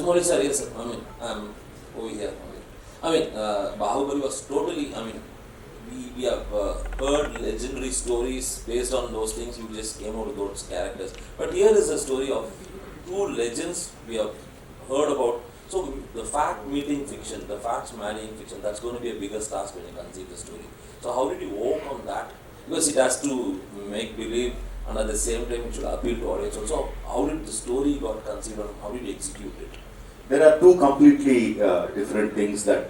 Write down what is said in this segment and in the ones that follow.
Rajamouli sir, yes, sir. I mean, over here. I mean, Baahubali was totally, I mean, we have heard legendary stories based on those things. You just came out with those characters. But here is a story of two legends we have heard about. So the fact meeting fiction, the facts marrying fiction, that's going to be a biggest task when you conceive the story. So how did you overcome that? Because it has to make believe, and at the same time it should appeal to audience also. How did the story got conceived and how did you execute it? There are two completely different things that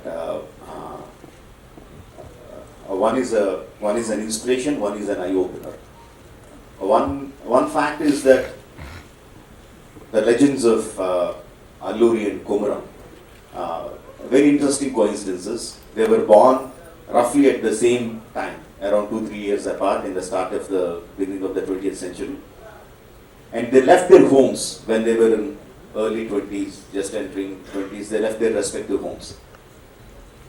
one is an inspiration, one is an eye opener. One fact is that the legends of Alluri and Komaram, very interesting coincidences. They were born roughly at the same time, around 2-3 years apart in the start of the beginning of the 20th century. And they left their homes when they were in early 20s, just entering 20s, they left their respective homes.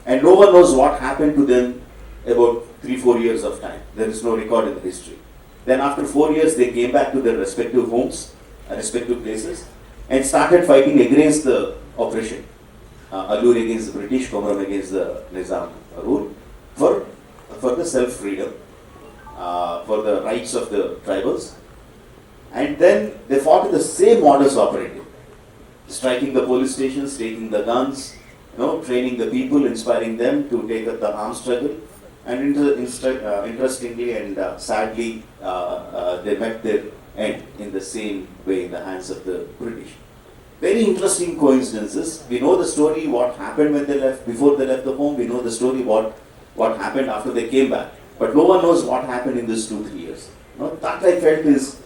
And no one knows what happened to them about 3-4 years of time. There is no record in the history. Then after 4 years, they came back to their respective homes, respective places, and started fighting against the oppression. Alluri against the British, Komaram against the Nizam rule, for the self-freedom, for the rights of the tribals. And then they fought in the same modus operandi. Striking the police stations, taking the guns, training the people, inspiring them to take up the armed struggle. And interestingly and sadly, they met their end in the same way in the hands of the British. Very interesting coincidences. We know the story, what happened when they left, before they left the home. We know the story, what happened after they came back. But no one knows what happened in these 2-3 years. That I felt is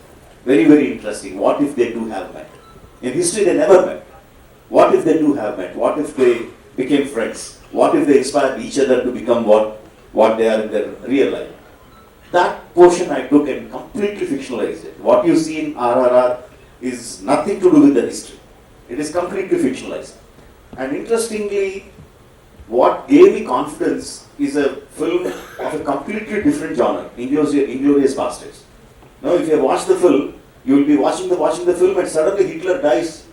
very, very interesting. What if they do have met? In history, they never met. What if they do have met? What if they became friends? What if they inspired each other to become what they are in their real life? That portion I took and completely fictionalized it. What you see in RRR is nothing to do with the history. It is completely fictionalized. And interestingly, what gave me confidence is a film of a completely different genre, Inglourious Basterds. Now, if you have watched the film, you will be watching the film and suddenly Hitler dies.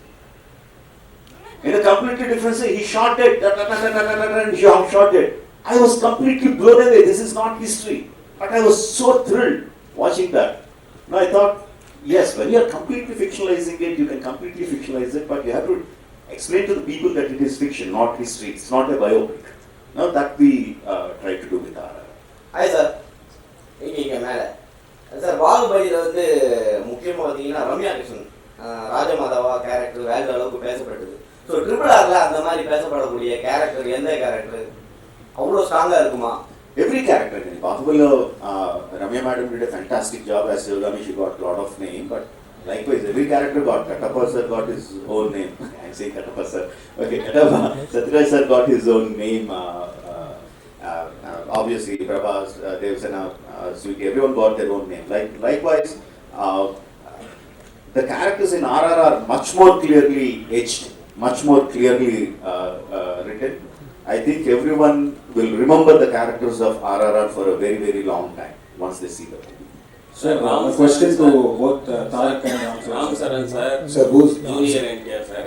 In a completely different way, he shot dead, and he shot dead. I was completely blown away. This is not history. But I was so thrilled watching that. Now I thought, yes, when you are completely fictionalizing it, you can completely fictionalize it, but you have to explain to the people that it is fiction, not history. It's not a biopic. Now that we try to do with RRR. Hi sir. Sir, பாகுபலியில் வந்து முக்கியமாக பார்த்தீங்கன்னா Ramya Krishnan ராஜமாதாவா character வேற அளவுக்கு பேசப்பட்டது. So triple ஆரில் அந்த மாதிரி பேசப்படக்கூடிய character எந்த கேரக்டர் அவ்வளோ ஸ்ட்ராங்காக இருக்குமா? Every character in Bahubali, Ramya madam did a fantastic job as Devgn. She got a lot of name, but likewise every character got. Katappa sir got his own name. I'm saying Katappa sir. Okay, Katappa. Satyaraj sir got his own name. Obviously, prabhas, Devsena, Sweet, everyone got their own name. Likewise, the characters in RRR are much more clearly etched, much more clearly written. I think everyone will remember the characters of RRR for a very, very long time once they see them. Sir, a question to both Tarak and Ramsaran sir, Sir, who's junior NTR sir,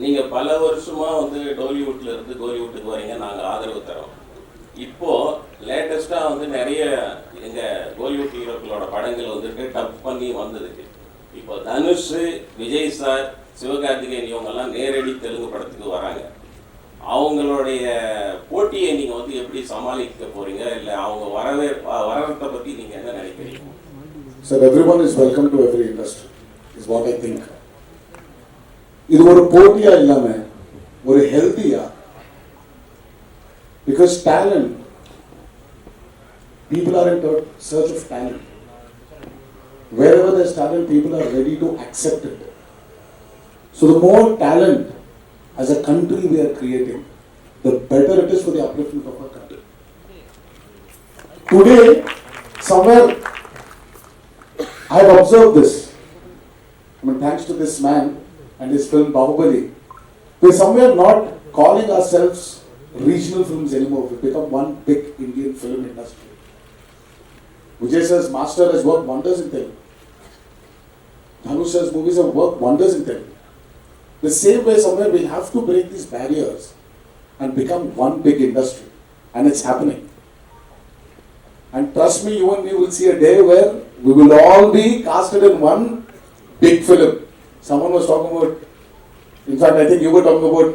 நீங்க பல வருஷமா வந்து டாலிவுட்ல இருந்து கோலிவுட்டுக்கு வரீங்க, நாங்க ஆதரவு தரோம். இப்போ லேட்டஸ்டா வந்து நிறைய எங்க கோலிவுட் ஹீரோக்களோட படங்கள் வந்துட்டு டப் பண்ணி வந்ததுக்கு இப்போ தனுஷ், விஜய் சார், சிவகார்த்திகேயன் இவங்கெல்லாம் நேரடி தெலுங்கு படத்துக்கு வராங்க. அவங்களுடைய போட்டியை நீங்க வந்து எப்படி சமாளிக்க போறீங்க, இல்லை அவங்க வரத்தை பத்தி நீங்க என்ன நினைக்கிறீங்க? Sir, everyone is welcome to every industry is what I think. இது ஒரு போட்டியா இல்லாம ஒரு ஹெல்தியா, because talent, people are in search of talent. Wherever there's talent, people are ready to accept it. So the more talent as a country we are creating, the better it is for the upliftment of our country. Today, somewhere, I have observed this. I mean, thanks to this man and his film Baahubali, we're somewhere not calling ourselves regional films anymore. We've become one big Indian film industry. Vijay sir's master has worked wonders in Telugu. Dhanush's movies have worked wonders in Telugu. The same way somewhere we have to break these barriers and become one big industry. And it's happening. And trust me, you and me will see a day where we will all be casted in one big film. Someone was talking about, in fact I think you were talking about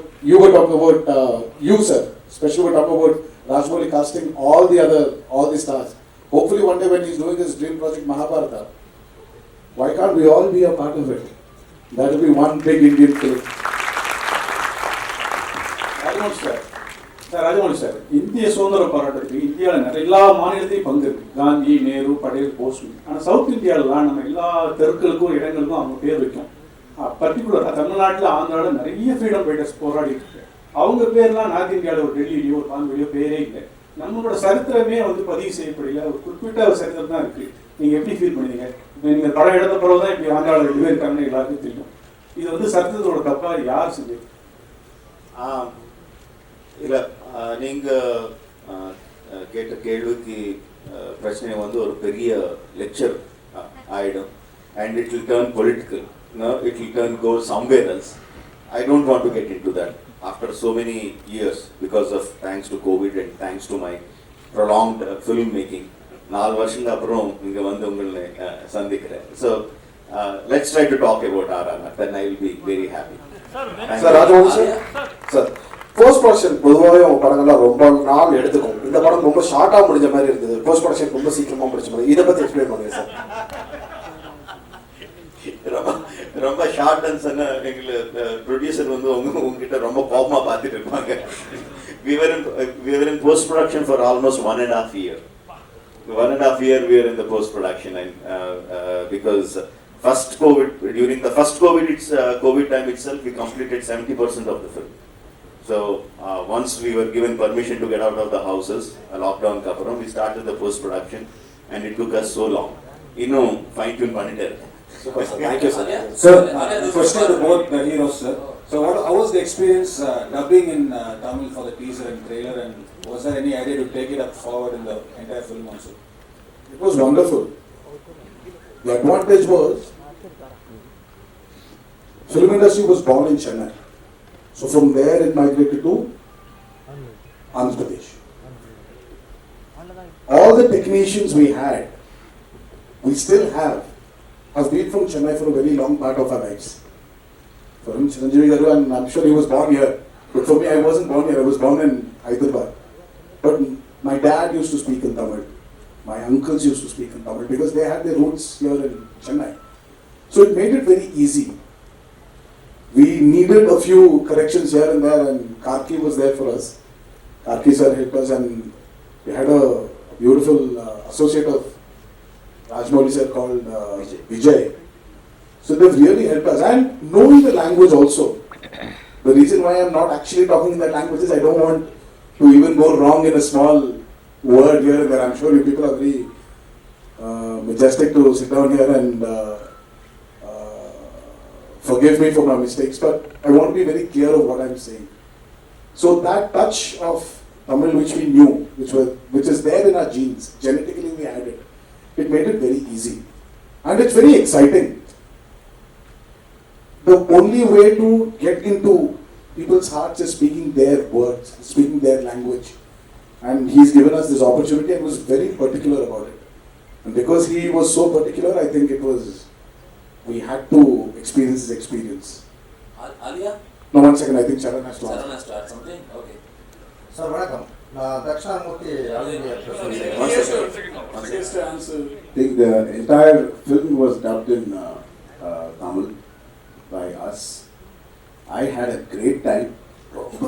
you sir, especially we were talking about Rajamouli casting all the stars. Hopefully one day when he's doing his dream project Mahabharata, why can't we all be a part of it? That will be one big Indian film. Rajamouli sir, இந்திய சுதந்திர போராட்டத்துக்கு இந்தியாவில் எல்லா மாநிலத்தையும் பங்கு இருக்கு. காந்தி, நேரு, படேல், போஸ்மி. ஆனால் south இந்தியாவிலாம் நம்ம எல்லா தெருக்களுக்கும் இடங்களுக்கும் அவங்க பேர் வைக்கும். பர்டிகுலராக தமிழ்நாட்டில் ஆந்திராவில் நிறைய ஃப்ரீடம் ஃபைட்டர்ஸ் போராடிட்டு இருக்கு. அவங்க பேர்லாம் நார்த் இந்தியாவில் ஒரு டெல்லியிலையோ ஒரு பாம்பேலையோ பேரே இல்லை. நம்மளோட சரித்திரமே பதிவு செய்யப்படல. ஒரு குறிப்பிட்ட ஒரு சரித்திரம் தான் இருக்கு. நீங்கள் எப்படி ஃபீல் பண்ணீங்க? இப்போ நீங்கள் படம் எடுத்த பிறகு தான் இப்படி ஆந்திராவில் 2 பேர் இருக்காங்கன்னு எல்லாருக்கும் தெரியும். இது சரித்திரத்தோட தப்பாக யார் செஞ்சது? இல்லை, நீங்கள் கேட்ட கேள்விக்கு பிரச்சனை ஒரு பெரிய லெக்சர் ஆகிடும். And it will turn political. It will turn go somewhere else. I don't want to get into that. After so many years, because of thanks to COVID and thanks to my prolonged film making, 4 வருஷங்க அப்புறம் இங்கே உங்களை சந்திக்கிறேன். So let's try to talk about RRR. Then I will be very happy. Sir, Rajamouli sir. Sir, post production பொதுவாகவே அவங்க படங்கள்லாம் ரொம்ப நாள் எடுத்துக்கும். இந்த படம் ரொம்ப ஷார்ட்டாக முடிஞ்ச மாதிரி இருந்தது. போஸ்ட் ப்ரொடக்ஷன் ரொம்ப சீக்கிரமாக முடிச்ச மாதிரி. இதை பற்றி எக்ஸ்பிளைன் பண்ணுங்க சார். ரொம்ப ஷார்ட்னு சொன்ன எங்களுக்கு ப்ரொடியூசர் உங்ககிட்ட ரொம்ப கோபமாக பார்த்துட்டு இருப்பாங்க. We were in post production for almost 1.5 years. 1.5 years we were in the post production, and because during the first COVID time itself, we completed 70% of the film. So once we were given permission to get out of the houses, lockdown kaparam, we started the post production, and it took us so long. Fine tune பண்ணிட்டே இருக்கேன். Thank you, sir. Sir, question to both the heroes, sir. So, how was the experience dubbing in Tamil for the teaser and trailer, and was there any idea to take it up forward in the entire film also? It was wonderful. The advantage was, film industry was born in Chennai. So from there it migrated to Andhra Pradesh. All the technicians we had, we still have been from Chennai for a very long part of our lives. For him, Chiranjeevi Garu, and I'm sure he was born here. But for me, I wasn't born here. I was born in Hyderabad. But my dad used to speak in Tamil. My uncles used to speak in Tamil because they had their roots here in Chennai. So it made it very easy. We needed a few corrections here and there, and Karki was there for us. Karki sir helped us, and we had a beautiful associate of Rajamouli sir called Vijay. So they've really helped us, and knowing the language also. The reason why I'm not actually talking in that language is I don't want to even go wrong in a small word here and there. I'm sure you people are very majestic to sit down here and forgive me for my mistakes, but I want to be very clear of what I'm saying. So that touch of Tamil which we knew, which is there in our genes, genetically we had it. It made it very easy, and it's very exciting. The only way to get into people's hearts is speaking their words, speaking their language, and he's given us this opportunity and was very particular about it. And because he was so particular, I think we had to experience his experience. Alia? No, 1 second, I think Charan has to Charan has to add something? Okay. Sir, vanakkam. Dakshinamurthy. I think the entire film was dubbed in Tamil by us. I had a great time.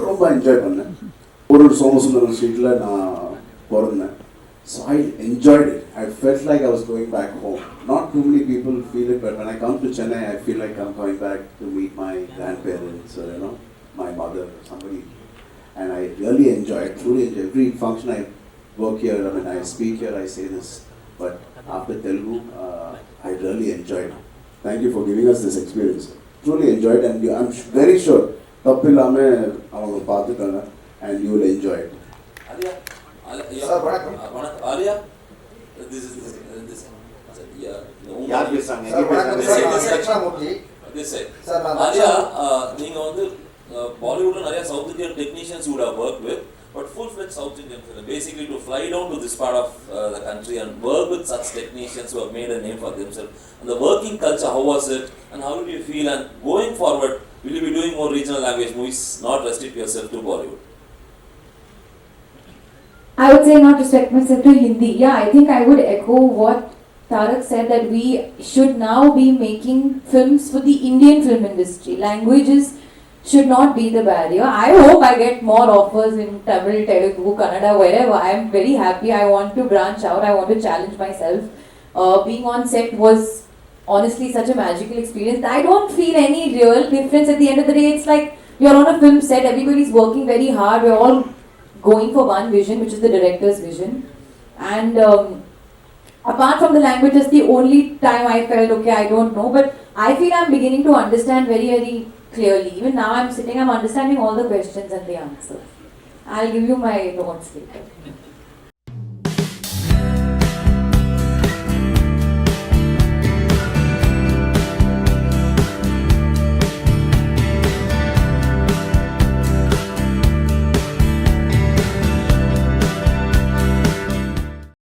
ரொம்ப enjoy பண்ணேன். ஒரு சோமசுந்தரம் ஸ்ட்ரீட்டில் நான் பிறந்தேன். So I enjoyed it. I felt like I was going back home. Not too many people feel it, but when I come to Chennai, I feel like I'm going back to meet my grandparents or my mother or somebody. And I really enjoy it. Truly enjoy every function I work here. I mean, I speak here. I say this, but after Telugu, I really enjoyed it. Thank you for giving us this experience. Truly enjoyed, and I'm very sure தப்பில்லாம அவங்க பார்த்துட்டாங்க, and you will enjoy it. Alia? Sir, vanakkam. Alia? This. யார் பேசுறாங்க? Sir வணக்கம் sir, நான் This side. Dakshinamurthy. This side. Sir நான் Alia, நீங்க வந்து பாலிவுட்ல நிறைய South Indian technicians you would have work with, but full fledge South Indian film, basically to fly down to this part of the country and work with such technicians who have made a name for themselves. And the working culture, how was it, and how did you feel? And going forward, will you be doing more regional language movies, not restrict yourself to Bollywood? I would say not restrict myself to Hindi. Yeah, I think I would echo what Tarak said, that we should now be making films for the Indian film industry. Languages should not be the barrier. I hope I get more offers in Tamil, Telugu, Kannada, wherever. I am very happy. I want to branch out. I want to challenge myself. Being on set was honestly such a magical experience. I don't feel any real difference at the end of the day. It's like you're on a film set. Everybody's working very hard. We're all going for one vision, which is the director's vision. And apart from the language, that's the only time I felt, okay, I don't know. But I feel I'm beginning to understand very, very clearly. Even now I'm sitting, I'm understanding all the questions and the answers. I'll give you my notes later.